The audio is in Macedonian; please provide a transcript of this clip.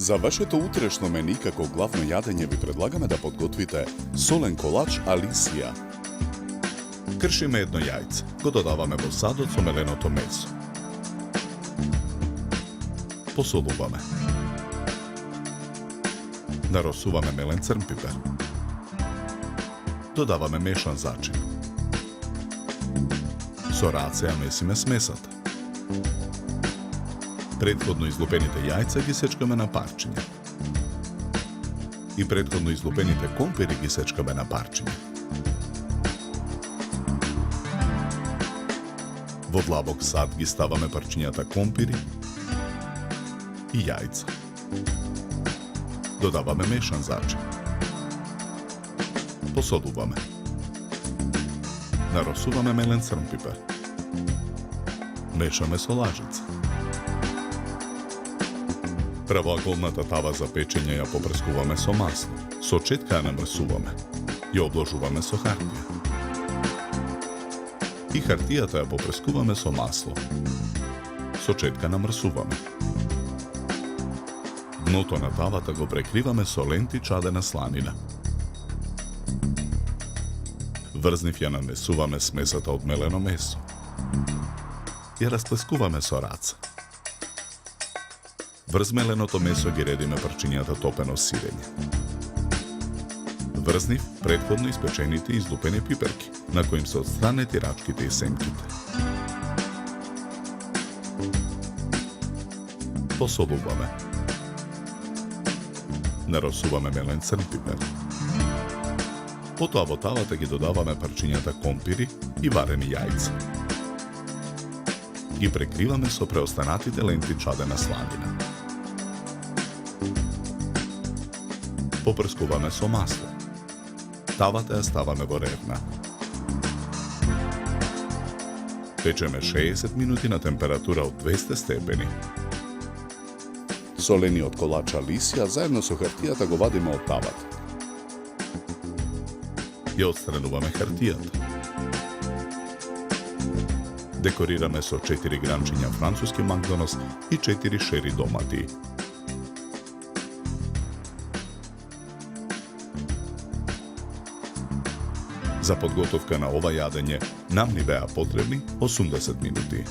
За вашето утрешно мени како главно јадење ви предлагаме да подготвите солен колач Алисија. Кршиме едно јајце, го додаваме во садот со меленото месо. Посолуваме. Наросуваме мелен црн пипер. Додаваме мешан зачин. Со раце ја месиме смесата. Предходно излупените јајца ги сечкаме на парчиња. И предходно излупените компири ги сечкаме на парчиња. Во длабок сад ги ставаме парчињата компири и јајца. Додаваме мешан зачин. Посолуваме. Наросуваме мелен црн пипер. Мешаме со лажица. Правоаголната тава за печење ја попрскуваме со масло. Со четка ја намрсуваме. Ја обложуваме со хартија. И хартијата ја попрскуваме со масло. Со четка намрсуваме. Дното на тавата го прекриваме со ленти чадена сланина. Врзнив ја нанесуваме смесата од мелено месо. Ја расплескуваме со раце. Врз меленото месо ги редиме парчињата топено сирење. Врзнив предходно испечените и излупени пиперки, на кои им се отстранети рачките и семките. Посолуваме. Наросуваме мелен црн пипер. Потоа во тавата ги додаваме парчињата компири и варени јајца. Ги прекриваме со преостанатите ленти чадена сланина. Попрскуваме со масло. Тавата ја ставаме во ревна. Печеме 60 минути на температура од 200 степени. Солениот колач Алисија заедно со хартијата го вадиме од тавата. Ја отстрануваме хартијата. Декорираме со 4 гранчиња француски макдонос и 4 шери домати. За подготовка на ова јадење нам ни беа потребни 80 минути.